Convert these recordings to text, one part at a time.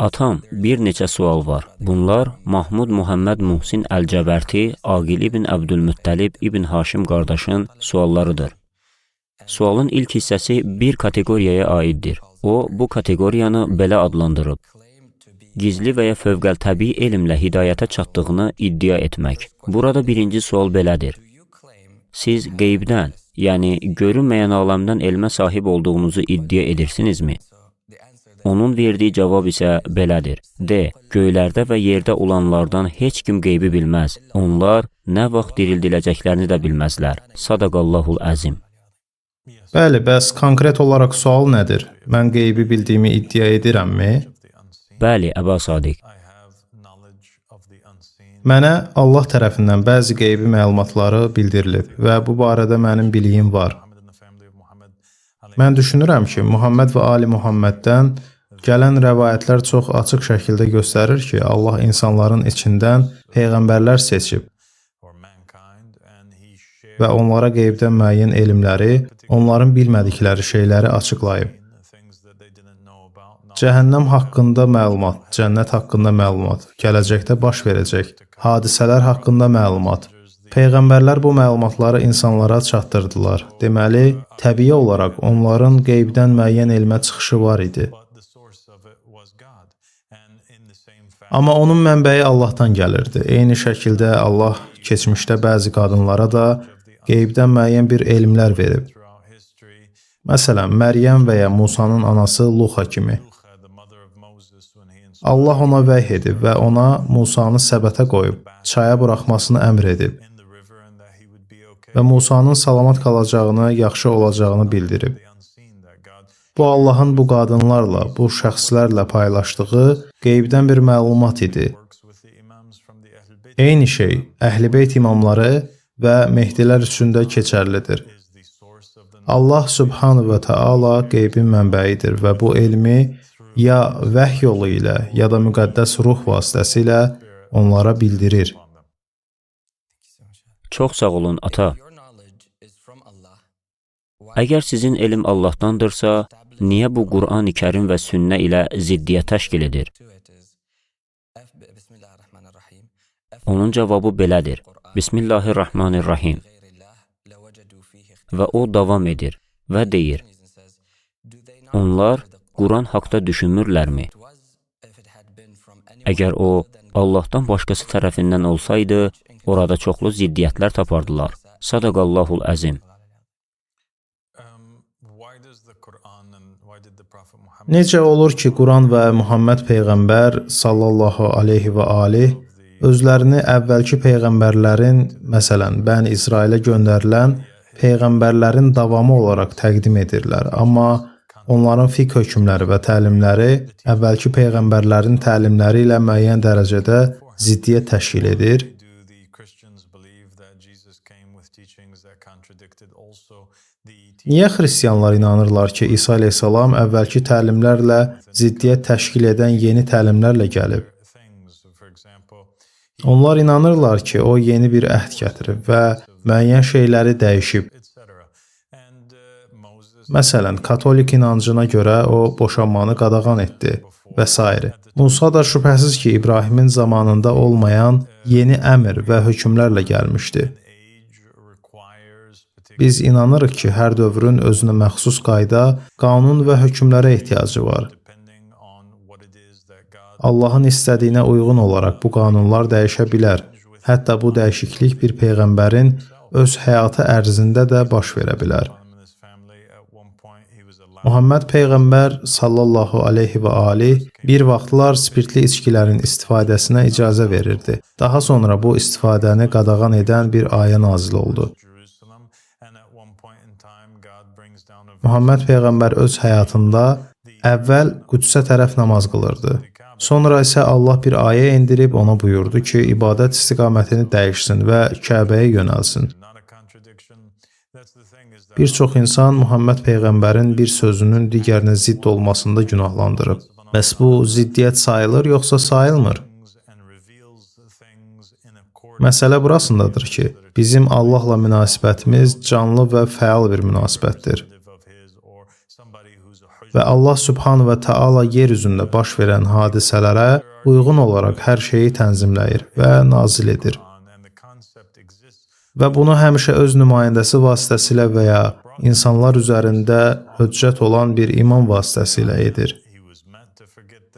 Atam, bir neçə sual var. Bunlar Mahmud Muhammed Muhsin Əl-Cəbərti, Aqil ibn Əbdülmüttəlib ibn Haşim qardaşın suallarıdır. Sualın ilk hissəsi bir kateqoriyaya aiddir. O, bu kateqoriyanı belə adlandırıb. Gizli və ya fövqəltəbii elmlə hidayətə çatdığını iddia etmək. Burada birinci sual belədir. Siz qeybdən, yəni görünməyən aləmdən elmə sahib olduğunuzu iddia edirsinizmi? Onun verdiyi cavab isə belədir. D. Göylərdə və yerdə olanlardan heç kim qeybi bilməz. Onlar nə vaxt dirildiləcəklərini də bilməzlər. Sadaqallahul əzim. Bəli, bəs konkret olaraq sual nədir? Mən qeybi bildiyimi iddia edirəmmi? Bəli, Əba Sadiq. Mənə Allah tərəfindən bəzi qeybi məlumatları bildirilib və bu barədə mənim biliyim var. Mən düşünürəm ki, Muhammed və Ali Muhammeddən gələn rəvayətlər çox açıq şəkildə göstərir ki, Allah insanların içindən peyğəmbərlər seçib və onlara qeybdən müəyyən elmləri, onların bilmədikləri şeyləri açıqlayıb. Cəhənnəm haqqında məlumat, cənnət haqqında məlumat, gələcəkdə baş verəcək hadisələr haqqında məlumat. Peyğəmbərlər bu məlumatları insanlara çatdırdılar. Deməli, təbii olaraq onların qeybdən müəyyən elmə çıxışı var idi. Amma onun mənbəyi Allahdan gəlirdi. Eyni şəkildə Allah keçmişdə bəzi qadınlara da qeybdən müəyyən bir elmlər verib. Məsələn, Məryəm və ya Musanın anası Luxa kimi. Allah ona vəhy edib və ona Musanı səbətə qoyub, çaya buraxmasını əmr edib və Musanın salamat qalacağını, yaxşı olacağını bildirib. Bu Allahın bu qadınlarla, bu şəxslərlə paylaşdığı qeybdən bir məlumat idi. Eyni şey, Əhl-i-Beyt imamları və Mehdilər üçün də keçərlidir. Allah Subhanahu və Taala qeybin mənbəyidir və bu elmi ya vəhy yolu ilə, ya da müqəddəs ruh vasitəsilə onlara bildirir. Çox sağ olun, ata. Əgər sizin elm Allahdandırsa, niyə bu Qur'an-ı Kərim və sünnə ilə ziddiyyət təşkil edir? Onun cavabı belədir. Bismillahirrahmanirrahim. Və o davam edir və deyir. Onlar Quran haqda düşünmürlərmi? Əgər o, Allahdan başqası tərəfindən olsaydı, orada çoxlu ziddiyyətlər tapardılar. Sadaqallahul əzim. Necə olur ki, Quran və Muhammed Peyğəmbər sallallahu aleyhi və aleyh özlərini əvvəlki peyğəmbərlərin, məsələn, Bəni İsrailə göndərilən peyğəmbərlərin davamı olaraq təqdim edirlər. Amma onların fiqh hökmləri və təlimləri əvvəlki peyğəmbərlərin təlimləri ilə müəyyən dərəcədə ziddiyyət təşkil edir. Niyə xristianlar inanırlar ki, İsa əleyhissalam əvvəlki təlimlərlə ziddiyyət təşkil edən yeni təlimlərlə gəlib? Onlar inanırlar ki, o yeni bir əhd gətirib və müəyyən şeyləri dəyişib. Məsələn, katolik inancına görə o boşanmanı qadağan etdi və s. Musa da şübhəsiz ki, İbrahimin zamanında olmayan yeni əmr və hökmlərlə gəlmişdi. Biz inanırıq ki, hər dövrün özünə məxsus qayda, qanun və hökmlərə ehtiyacı var. Allahın istədiyinə uyğun olaraq bu qanunlar dəyişə bilər. Hətta bu dəyişiklik bir peyğəmbərin öz həyatı ərzində də baş verə bilər. Muhammed Peyğəmbər sallallahu aleyhi və aleyh bir vaxtlar spirtli içkilərin istifadəsinə icazə verirdi. Daha sonra bu istifadəni qadağan edən bir ayə nazil oldu. Muhammed Peyğəmbər öz həyatında əvvəl Qüdsə tərəf namaz qılırdı. Sonra isə Allah bir ayə endirib ona buyurdu ki, ibadət istiqamətini dəyişsin və Kəbəyə yönəlsin. Bir çox insan Muhammed Peyğəmbərin bir sözünün digərinə zidd olmasında günahlandırıb. Bəs bu ziddiyyət sayılır, yoxsa sayılmır? Məsələ burasındadır ki, bizim Allahla münasibətimiz canlı və fəal bir münasibətdir. və Allah Subhanahu və Taala yer üzündə baş verən hadisələrə uyğun olaraq hər şeyi tənzimləyir və nazil edir. Və bunu həmişə öz nümayəndəsi vasitəsilə və ya insanlar üzərində höccət olan bir imam vasitəsilə edir.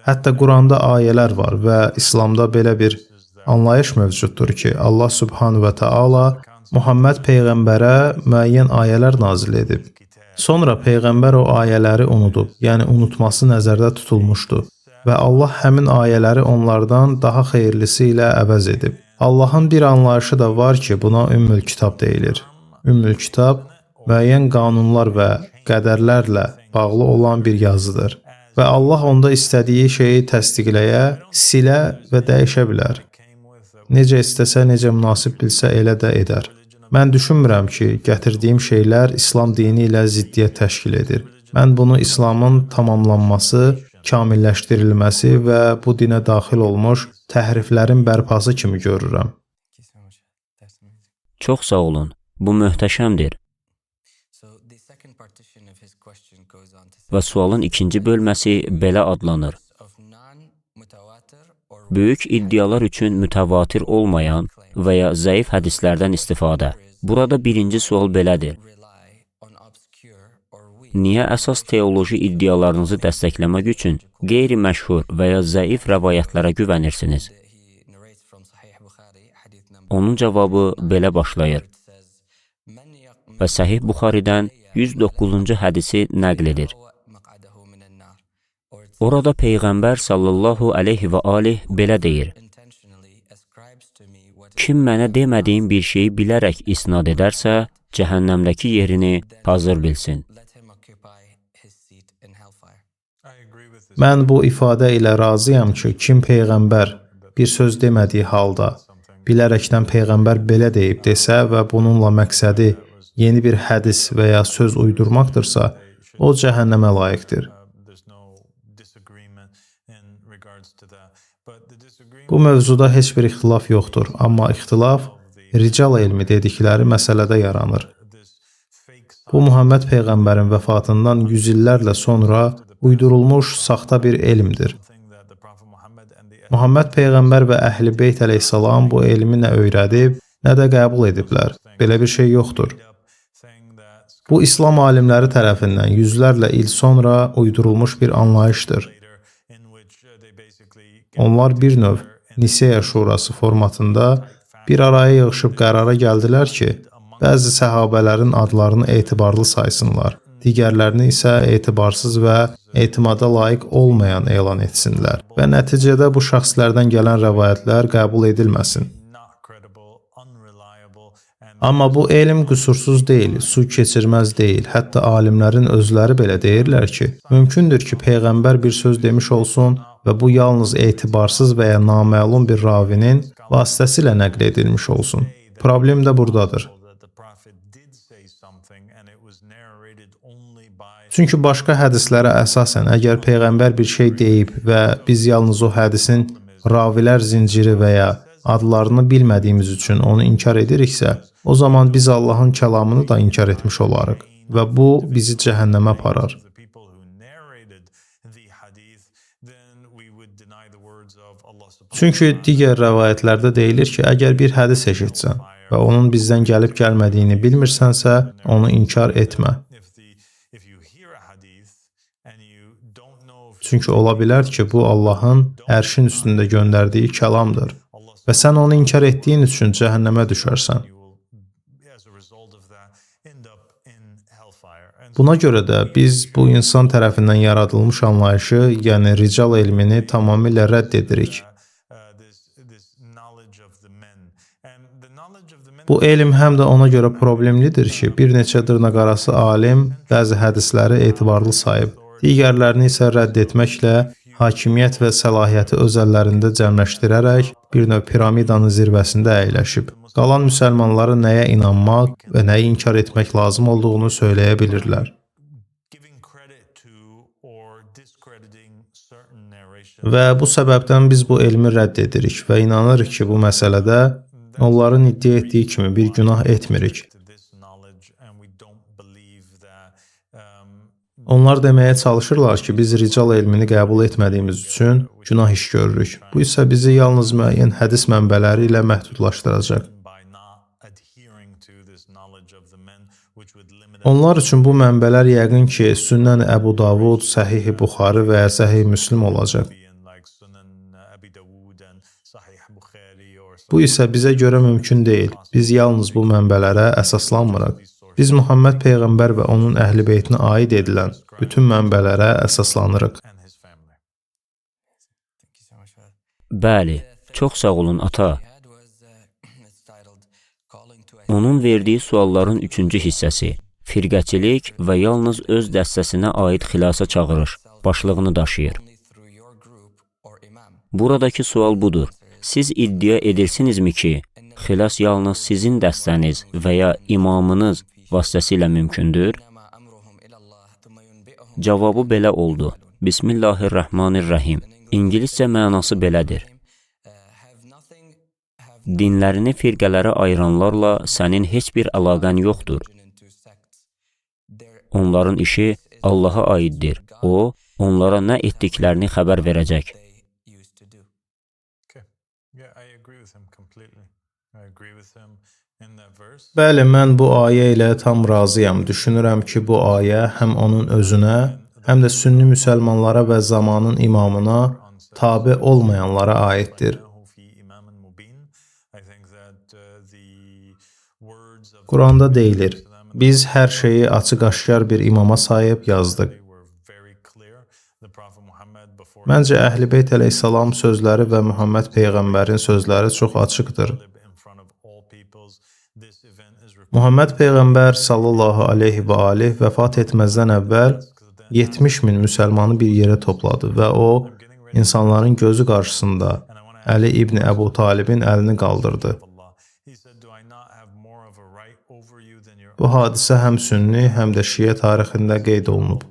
Hətta Quranda ayələr var və İslamda belə bir anlayış mövcuddur ki, Allah Subhanahu və Taala Muhammed peyğəmbərə müəyyən ayələr nazil edib. Sonra peyğəmbər o ayələri unudub, yəni unutması nəzərdə tutulmuşdu və Allah həmin ayələri onlardan daha xeyirlisi ilə əvəz edib. Allahın bir anlayışı da var ki, buna Ümmül Kitab deyilir. Ümmül Kitab müəyyən qanunlar və qədərlərlə bağlı olan bir yazıdır və Allah onda istədiyi şeyi təsdiqləyə, silə və dəyişə bilər. Necə istəsə, necə münasib bilsə elə də edər. Mən düşünmürəm ki, gətirdiyim şeylər İslam dini ilə ziddiyyət təşkil edir. Mən bunu İslamın tamamlanması, kamilləşdirilməsi və bu dinə daxil olmuş təhriflərin bərpası kimi görürəm. Çox sağ olun. Bu möhtəşəmdir. Və sualın ikinci bölməsi belə adlanır. Böyük iddialar üçün mütəvatir olmayan və ya zəif hədislərdən istifadə. Burada birinci sual belədir. Niyə əsas teoloji iddialarınızı dəstəkləmək üçün qeyri-məşhur və ya zəif rəvayətlərə güvənirsiniz? Onun cavabı belə başlayır. Və Səhih Buxaridən 109-cu hədisi nəql edir. Orada Peyğəmbər sallallahu aleyhi və aleyh belə deyir. Kim mənə demədiyim bir şeyi bilərək isnad edərsə, cəhənnəmdəki yerini hazır bilsin. Mən bu ifadə ilə razıyam ki, kim Peyğəmbər bir söz demədiyi halda, bilərəkdən Peyğəmbər belə deyib desə və bununla məqsədi yeni bir hədis və ya söz uydurmaqdırsa, o cəhənnəmə layiqdir. Bu mövzuda heç bir ixtilaf yoxdur, amma ixtilaf rical elmi dedikləri məsələdə yaranır. Bu, Muhammed Peyğəmbərin vəfatından 100 illərlə sonra uydurulmuş saxta bir elmdir. Muhammed Peyğəmbər və Əhl-i Beyt əleyhissalam bu elmi nə öyrədib, nə də qəbul ediblər. Belə bir şey yoxdur. Bu, İslam alimləri tərəfindən yüzlərlə il sonra uydurulmuş bir anlayışdır. Onlar bir növ Niseya Şurası formatında bir araya yığışıb qərara gəldilər ki, bəzi səhabələrin adlarını etibarlı saysınlar, digərlərini isə etibarsız və etimada layiq olmayan elan etsinlər və nəticədə bu şəxslərdən gələn rəvayətlər qəbul edilməsin. Amma bu elm qüsursuz deyil, su keçirməz deyil. Hətta alimlərin özləri belə deyirlər ki, mümkündür ki, Peyğəmbər bir söz demiş olsun və bu yalnız etibarsız və ya naməlum bir ravinin vasitəsilə nəql edilmiş olsun. Problem də buradadır. Çünki başqa hədislərə əsasən, əgər Peyğəmbər bir şey deyib və biz yalnız o hədisin ravilər zinciri və ya adlarını bilmədiyimiz üçün onu inkar ediriksə, o zaman biz Allahın kəlamını da inkar etmiş olarıq və bu bizi cəhənnəmə aparar. Çünki digər rəvayətlərdə deyilir ki, əgər bir hədis eşitsən və onun bizdən gəlib gəlmədiyini bilmirsənsə, onu inkar etmə. Çünki ola bilər ki, bu Allahın ərşin üstündə göndərdiyi kəlamdır və sən onu inkar etdiyin üçün cəhənnəmə düşərsən. Buna görə də biz bu insan tərəfindən yaradılmış anlayışı, yəni rical elmini tamamilə rədd edirik. Bu elm həm də ona görə problemlidir ki, bir neçə dırnaqarası alim bəzi hədisləri etibarlı sayıb, digərlərini isə rədd etməklə hakimiyyət və səlahiyyəti öz əllərində cəmləşdirərək bir növ piramidanın zirvəsində əyləşib. Qalan müsəlmanları nəyə inanmaq və nəyi inkar etmək lazım olduğunu söyləyə bilirlər. Və bu səbəbdən biz bu elmi rədd edirik və inanırıq ki, bu məsələdə onların iddia etdiyi kimi bir günah etmirik. Onlar deməyə çalışırlar ki, biz rical elmini qəbul etmədiyimiz üçün günah iş görürük. Bu isə bizi yalnız müəyyən hədis mənbələri ilə məhdudlaşdıracaq. Onlar üçün bu mənbələr yəqin ki, Sünnən Əbu Davud, Səhih Buxari və ya Səhih Müslim olacaq. Bu isə bizə görə mümkün deyil. Biz yalnız bu mənbələrə əsaslanmırıq. Biz Muhammed Peyğəmbər və onun əhl-i beytinə aid edilən bütün mənbələrə əsaslanırıq. Bəli, çox sağ olun ata. Onun verdiyi sualların üçüncü hissəsi, firqəçilik və yalnız öz dəstəsinə aid xilasa çağırış, başlığını daşıyır. Buradakı sual budur. Siz iddia edirsinizmi ki, xilas yalnız sizin dəstəniz və ya imamınız vasitəsilə mümkündür? Cavabı belə oldu. Bismillahirrahmanirrahim. İngiliscə mənası belədir. Dinlərini firqələrə ayıranlarla sənin heç bir əlaqən yoxdur. Onların işi Allaha aiddir. O, onlara nə etdiklərini xəbər verəcək. Bəli, mən bu ayə ilə tam razıyam. Düşünürəm ki, bu ayə həm onun özünə, həm də sünni müsəlmanlara və zamanın imamına tabe olmayanlara aiddir. Quranda deyilir, biz hər şeyi açıq-aşkar bir imama sayıb yazdıq. Məncə, Əhl-i Beyt əleyhissalam sözləri və Muhammed Peyğəmbərin sözləri çox açıqdır. Muhammed Peyğəmbər sallallahu aleyhi və aleyh vəfat etməzdən əvvəl 70 min müsəlmanı bir yerə topladı və o, insanların gözü qarşısında Əli ibn Əbu Talibin əlini qaldırdı. Bu hadisə həm sünni, həm də şiə tarixində qeyd olunub.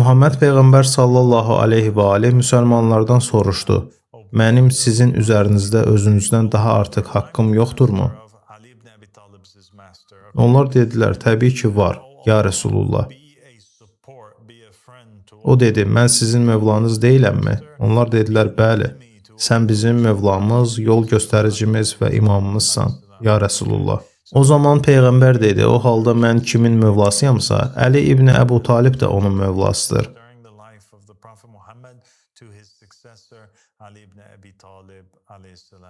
Muhammed Peyğəmbər sallallahu aleyhi və aleyh müsəlmanlardan soruşdu, mənim sizin üzərinizdə özünüzdən daha artıq haqqım yoxdurmu? Onlar dedilər, təbii ki var, ya Rəsulullah. O dedi, mən sizin mövlanız deyiləmmi? Onlar dedilər, bəli, sən bizim mövlamız, yol göstəricimiz və imamımızsan, ya Rəsulullah. O zaman Peyğəmbər dedi, o halda mən kimin mövlasıyamsa, Əli ibn Əbu Talib də onun mövlasıdır.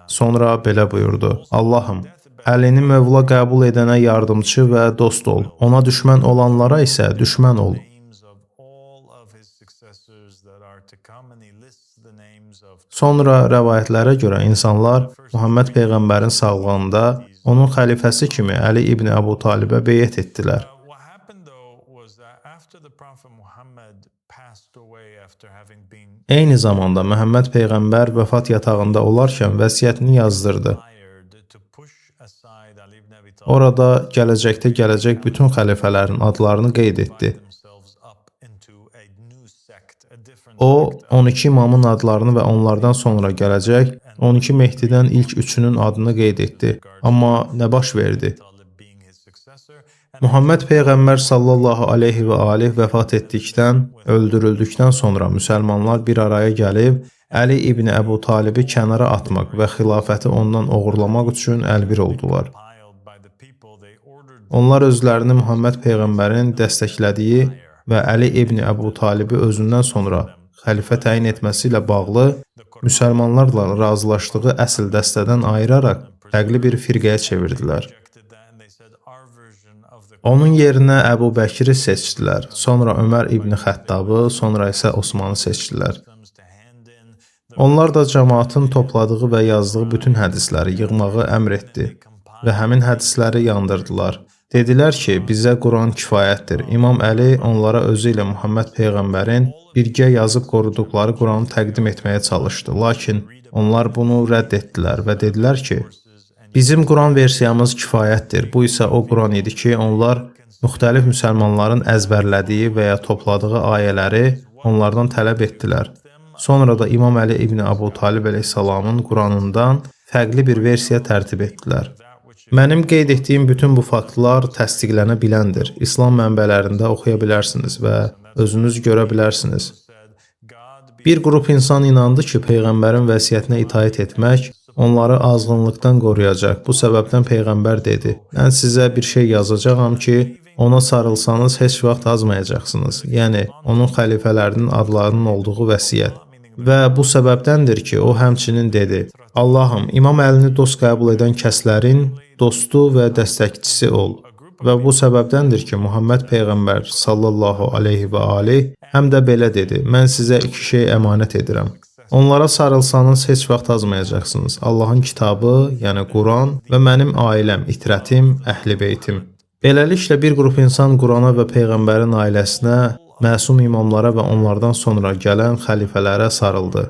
Sonra belə buyurdu, Allahım, Əlini mövla qəbul edənə yardımçı və dost ol, ona düşmən olanlara isə düşmən ol. Sonra rəvayətlərə görə insanlar Muhammed Peyğəmbərin sağlığında onun xəlifəsi kimi Əli ibn Əbu Talibə beyət etdilər. Eyni zamanda Məhəmməd Peyğəmbər vəfat yatağında olarkən vəsiyyətini yazdırdı. Orada gələcəkdə gələcək bütün xəlifələrin adlarını qeyd etdi. O, 12 imamın adlarını və onlardan sonra gələcək 12 Mehdidən ilk üçünün adını qeyd etdi. Amma nə baş verdi? Muhammed Peyğəmbər sallallahu aleyhi və aleyh vəfat etdikdən, öldürüldükdən sonra müsəlmanlar bir araya gəlib, Əli ibn Əbu Talibi kənara atmaq və xilafəti ondan oğurlamaq üçün əlbir oldular. Onlar özlərini Muhammed Peyğəmbərin dəstəklədiyi və Əli ibn Əbu Talibi özündən sonra xəlifə təyin etməsi ilə bağlı müsəlmanlarla razılaşdığı əsl dəstədən ayıraraq fərqli bir firqəyə çevirdilər. Onun yerinə Əbu Bəkri seçdilər, sonra Ömər ibn Xəttabı, sonra isə Osmanı seçdilər. Onlar da cəmaatın topladığı və yazdığı bütün hədisləri yığmağı əmr etdi və həmin hədisləri yandırdılar. Dedilər ki, bizə Quran kifayətdir. İmam Əli onlara özü ilə Muhammed Peyğəmbərin birgə yazıb qoruduqları Quranı təqdim etməyə çalışdı. Lakin onlar bunu rədd etdilər və dedilər ki, bizim Quran versiyamız kifayətdir. Bu isə o Quran idi ki, onlar müxtəlif müsəlmanların əzbərlədiyi və ya topladığı ayələri onlardan tələb etdilər. Sonra da İmam Əli ibn Əbu Talib əleyhissalamın Quranından fərqli bir versiya tərtib etdilər. Mənim qeyd etdiyim bütün bu faktlar təsdiqlənə biləndir. İslam mənbələrində oxuya bilərsiniz və özünüz görə bilərsiniz. Bir qrup insan inandı ki, Peyğəmbərin vəsiyyətinə itaət etmək onları azğınlıqdan qoruyacaq. Bu səbəbdən Peyğəmbər dedi: "Mən sizə bir şey yazacağam ki, ona sarılsanız heç vaxt azmayacaqsınız." Yəni, onun xəlifələrinin adlarının olduğu vəsiyyət. Və bu səbəbdəndir ki, o həmçinin dedi: "Allahım, İmam Əlini dost qəbul edən kəslərin dostu və dəstəkçisi ol." Və bu səbəbdəndir ki, Muhammed Peyğəmbər sallallahu aleyhi və aleyh həm də belə dedi: "Mən sizə iki şey əmanət edirəm. Onlara sarılsanız heç vaxt azmayacaqsınız. Allahın kitabı, yəni Quran və mənim ailəm, itrətim, əhl-i beytim." Beləliklə bir qrup insan Qurana və Peyğəmbərin ailəsinə, məsum imamlara və onlardan sonra gələn xəlifələrə sarıldı.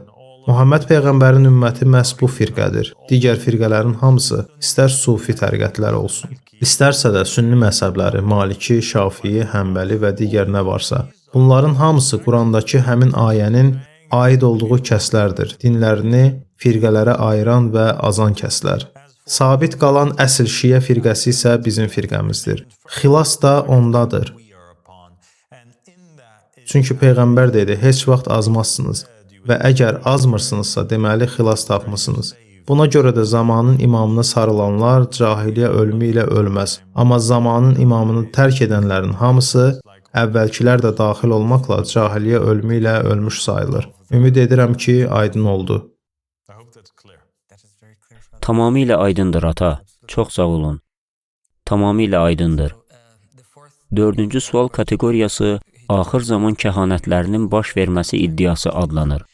Muhammed Peyğəmbərin ümməti məhz bu firqədir. Digər firqələrin hamısı, istər sufi təriqətlər olsun, istərsə də sünni məzhəbləri, Maliki, Şafii, Həmbəli və digər nə varsa, bunların hamısı Qurandakı həmin ayənin aid olduğu kəslərdir. Dinlərini firqələrə ayıran və azan kəslər. Sabit qalan əsl Şiə firqəsi isə bizim firqəmizdir. Xilas da ondadır. Çünki Peyğəmbər dedi: "Heç vaxt azmazsınız və əgər azmırsınızsa, deməli xilas tapmısınız." Buna görə də zamanın imamına sarılanlar cahiliyyə ölümü ilə ölməz. Amma zamanın imamını tərk edənlərin hamısı, əvvəlkilər də daxil olmaqla cahiliyyə ölümü ilə ölmüş sayılır. Ümid edirəm ki, aydın oldu. Tamamilə aydındır ata. Çox sağ olun. Tamamilə aydındır. Dördüncü sual kateqoriyası axır zaman kəhanətlərinin baş verməsi iddiası adlanır.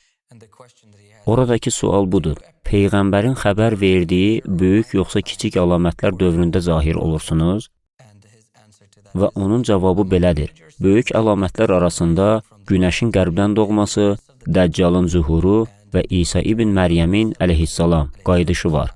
Oradakı sual budur: Peyğəmbərin xəbər verdiyi böyük yoxsa kiçik əlamətlər dövründə zahir olursunuz? Və onun cavabı belədir: böyük əlamətlər arasında günəşin qərbdən doğması, Dəccalın zuhuru və İsa ibn Məryəmin əleyhissalam qayıdışı var.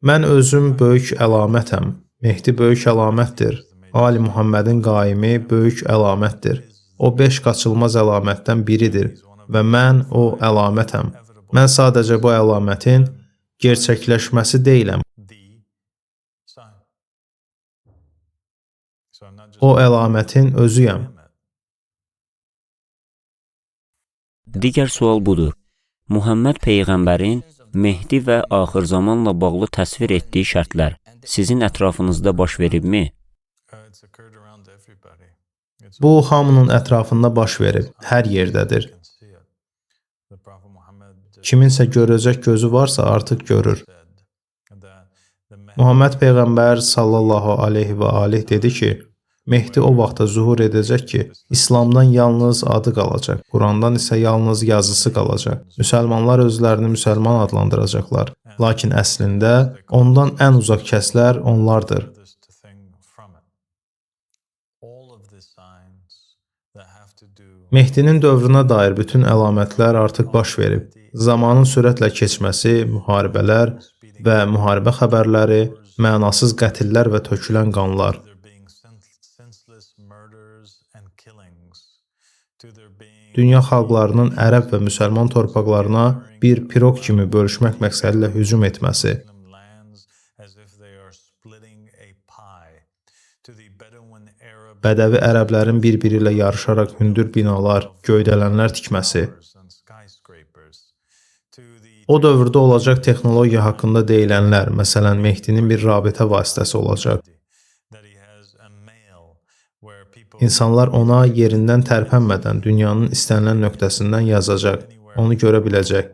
Mən özüm böyük əlamətəm. Mehdi böyük əlamətdir. Ali Muhammedin qaimi böyük əlamətdir. O 5 qaçılmaz əlamətdən biridir və mən o əlamətəm. Mən sadəcə bu əlamətin gerçəkləşməsi deyiləm. O əlamətin özüyəm. Digər sual budur: Muhammed Peyğəmbərin Mehdi və axır zamanla bağlı təsvir etdiyi şərtlər sizin ətrafınızda baş veribmi? Bu, hamının ətrafında baş verib, hər yerdədir. Kiminsə görəcək gözü varsa artıq görür. Muhammed Peyğəmbər sallallahu aleyhi və aleyh dedi ki, Mehdi o vaxtda zuhur edəcək ki, İslamdan yalnız adı qalacaq, Qurandan isə yalnız yazısı qalacaq. Müsəlmanlar özlərini müsəlman adlandıracaqlar, lakin əslində ondan ən uzaq kəslər onlardır. Mehdinin dövrünə dair bütün əlamətlər artıq baş verib. Zamanın sürətlə keçməsi, müharibələr və müharibə xəbərləri, mənasız qətillər və tökülən qanlar. Dünya xalqlarının ərəb və müsəlman torpaqlarına bir piroq kimi bölüşmək məqsədi ilə hücum etməsi. Bədəvi ərəblərin bir-biri ilə yarışaraq hündür binalar, göydələnlər tikməsi. O dövrdə olacaq texnologiya haqqında deyilənlər, məsələn, Mehdinin bir rabitə vasitəsi olacaq. İnsanlar ona yerindən tərpənmədən dünyanın istənilən nöqtəsindən yazacaq, onu görə biləcək.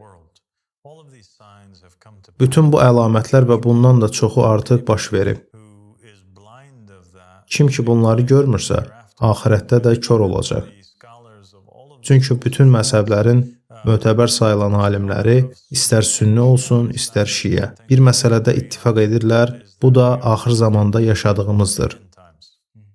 Bütün bu əlamətlər və bundan da çoxu artıq baş verib. Kim ki bunları görmürsə, axirətdə də kör olacaq. Çünki bütün məzhəblərin mötəbər sayılan alimləri, istər sünni olsun, istər şiə, bir məsələdə ittifaq edirlər, bu da axır zamanda yaşadığımızdır.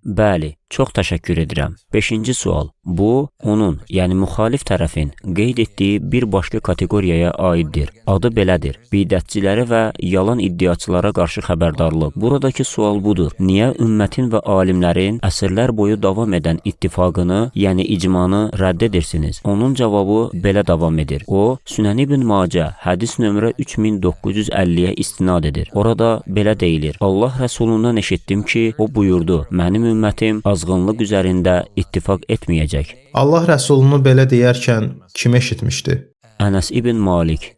Bəli, Çox təşəkkür edirəm. 5-ci sual. Bu, onun, yəni müxalif tərəfin qeyd etdiyi bir başqa kateqoriyaya aiddir. Adı belədir: bidətçilərə və yalan iddiaçılara qarşı xəbərdarlıq. Buradakı sual budur: niyə ümmətin və alimlərin əsrlər boyu davam edən ittifaqını, yəni icmanı rədd edirsiniz? Onun cavabı belə davam edir. O, Sünən İbn Macə, hədis nömrə 3950-yə istinad edir. Orada belə deyilir: Allah Rəsulundan eşitdim ki, o buyurdu: mənim ümmətim azğınlıq üzərində ittifaq etməyəcək. Allah Rəsulunu belə deyərkən kim eşitmişdi? Ənəs İbn Malik.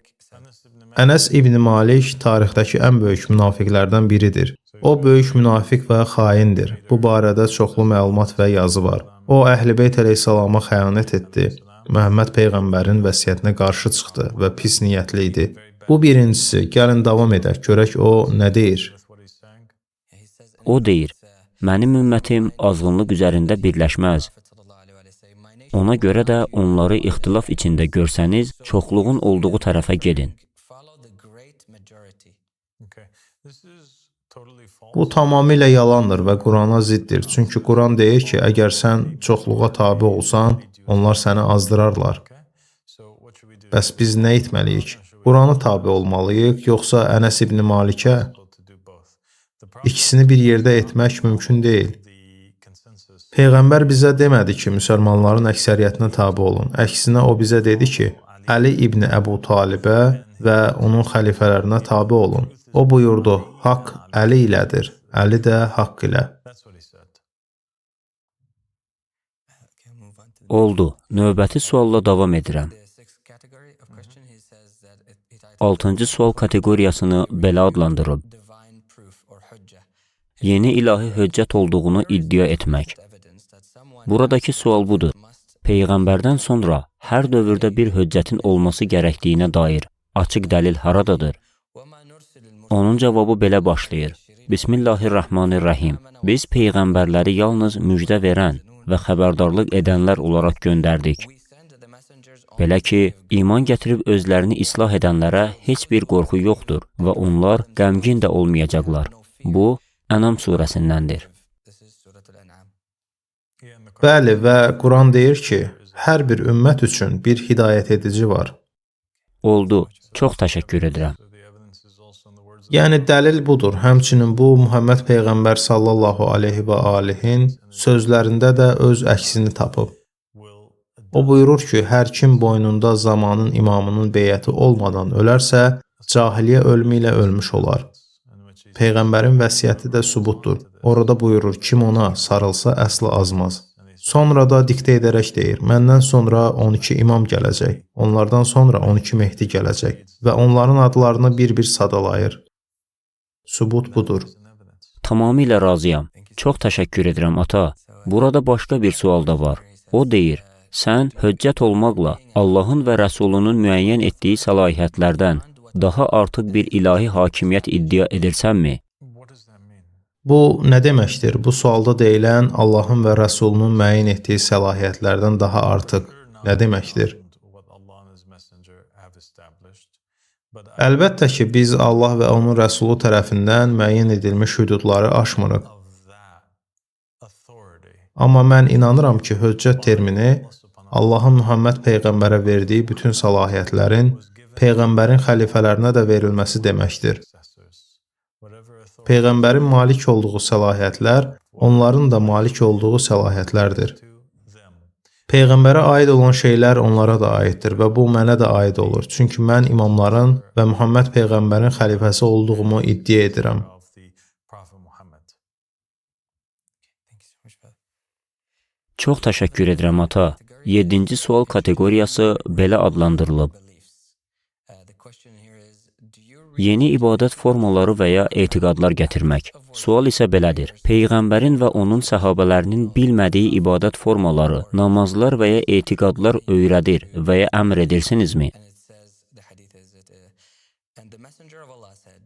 Ənəs İbn Malik tarixdəki ən böyük münafiqlərdən biridir. O böyük münafiq və xaindir. Bu barədə çoxlu məlumat və yazı var. O, Əhl-i-Beyt əleyhissalama xəyanət etdi. Məhəmməd peyğəmbərin vəsiyyətinə qarşı çıxdı və pis niyyətli idi. Bu birincisi. Gəlin davam edək, görək o nə deyir. O deyir: mənim ümmətim azğınlıq üzərində birləşməz. Ona görə də onları ixtilaf içində görsəniz, çoxluğun olduğu tərəfə gedin. Bu tamamilə yalandır və Qurana ziddir. Çünki Quran deyir ki, əgər sən çoxluğa tabe olsan, onlar səni azdırarlar. Bəs biz nə etməliyik? Qurana tabe olmalıyıq, yoxsa Ənəs İbn Malikə? İkisini bir yerdə etmək mümkün deyil. Peyğəmbər bizə demədi ki, müsəlmanların əksəriyyətinə tabe olun. Əksinə o bizə dedi ki, Əli İbn Əbu Talibə və onun xəlifələrinə tabe olun. O buyurdu: haqq Əli ilədir, Əli də haqq ilə. Oldu. Növbəti sualla davam edirəm. 6-cı sual kateqoriyasını belə adlandırıb: yeni ilahi höccət olduğunu iddia etmək. Buradakı sual budur: Peyğəmbərdən sonra hər dövrdə bir höccətin olması gərəkdiyinə dair açıq dəlil haradadır? Onun cavabı belə başlayır: Bismillahirrahmanirrahim. Biz peyğəmbərləri yalnız müjdə verən və xəbərdarlıq edənlər olaraq göndərdik. Belə ki, iman gətirib özlərini islah edənlərə heç bir qorxu yoxdur və onlar qəmgin də olmayacaqlar. Bu, Ənam surəsindəndir. Bəli, və Quran deyir ki, hər bir ümmət üçün bir hidayət edici var. Oldu. Çox təşəkkür edirəm. Yəni dəlil budur. Həmçinin bu Muhammed Peyğəmbər sallallahu aleyhi və alihin sözlərində də öz əksini tapıb. O buyurur ki, hər kim boynunda zamanın imamının beyəti olmadan ölərsə, cahiliyyə ölümü ilə ölmüş olar. Peyğəmbərin vəsiyyəti də sübutdur. Orada buyurur, kim ona sarılsa əsla azmaz. Sonra da diktə edərək deyir, məndən sonra 12 imam gələcək, onlardan sonra 12 Mehdi gələcək və onların adlarını bir-bir sadalayır. Sübut budur. Tamamilə razıyam. Çox təşəkkür edirəm, ata. Burada başqa bir sual da var. O deyir: sən höccət olmaqla Allahın və Rəsulunun müəyyən etdiyi səlahiyyətlərdən daha artıq bir ilahi hakimiyyət iddia edirsənmi? Bu nə deməkdir? Bu sualda deyilən Allahın və Rəsulunun müəyyən etdiyi səlahiyyətlərdən daha artıq nə deməkdir? Əlbəttə ki, biz Allah və onun Rəsulu tərəfindən müəyyən edilmiş hüdudları aşmırıq. Amma mən inanıram ki, höccət termini Allahın Muhammed Peyğəmbərə verdiyi bütün səlahiyyətlərin Peyğəmbərin xəlifələrinə də verilməsi deməkdir. Peyğəmbərin malik olduğu səlahiyyətlər, onların da malik olduğu səlahiyyətlərdir. Peyğəmbərə aid olan şeylər onlara da aiddir və bu mənə də aid olur. Çünki mən imamların və Muhammed Peyğəmbərin xəlifəsi olduğumu iddia edirəm. Çox təşəkkür edirəm, ata. 7-ci sual kateqoriyası belə adlandırılıb: yeni ibadət formaları və ya etiqadlar gətirmək. Sual isə belədir: Peyğəmbərin və onun səhabələrinin bilmədiyi ibadət formaları, namazlar və ya etiqadlar öyrədir və ya əmr edirsinizmi?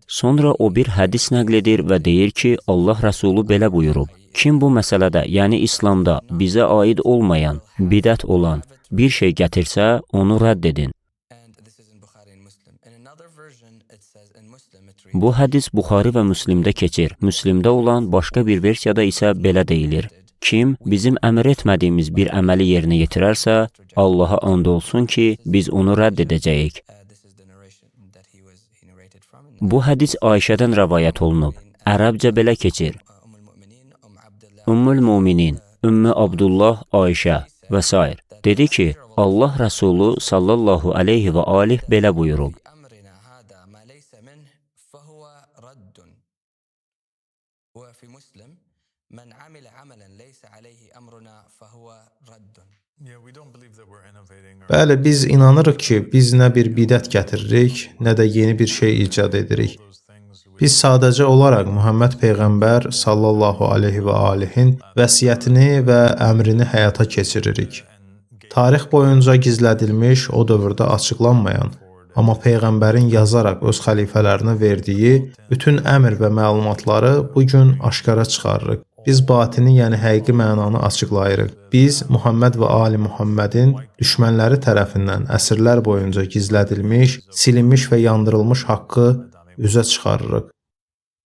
Sonra o bir hədis nəql edir və deyir ki, Allah Rəsulu belə buyurub: kim bu məsələdə, yəni İslamda bizə aid olmayan, bidət olan bir şey gətirsə, onu rədd edin. Bu hədis Buxari və Müslimdə keçir. Müslimdə olan başqa bir versiyada isə belə deyilir: Kim bizim əmr etmədiyimiz bir əməli yerinə yetirərsə, Allaha and olsun ki, biz onu rədd edəcəyik. Bu hədis Ayşədən rəvayət olunub. Ərəbcə belə keçir. Ümmül Müminin, Ümmü Abdullah Ayşə və s. dedi ki, Allah Rəsulu sallallahu aleyhi və alih belə buyurub. Bəli, biz inanırıq ki, biz nə bir bidət gətiririk, nə də yeni bir şey icad edirik. Biz sadəcə olaraq Muhammed Peyğəmbər sallallahu aleyhi və alihin vəsiyyətini və əmrini həyata keçiririk. Tarix boyunca gizlədilmiş, o dövrdə açıqlanmayan, amma Peyğəmbərin yazaraq öz xəlifələrinə verdiyi bütün əmr və məlumatları bugün aşkara çıxarırıq. Biz batini, yəni həqiqi mənanı açıqlayırıq. Biz Muhammed və Ali Muhammedin düşmənləri tərəfindən əsrlər boyunca gizlədilmiş, silinmiş və yandırılmış haqqı üzə çıxarırıq.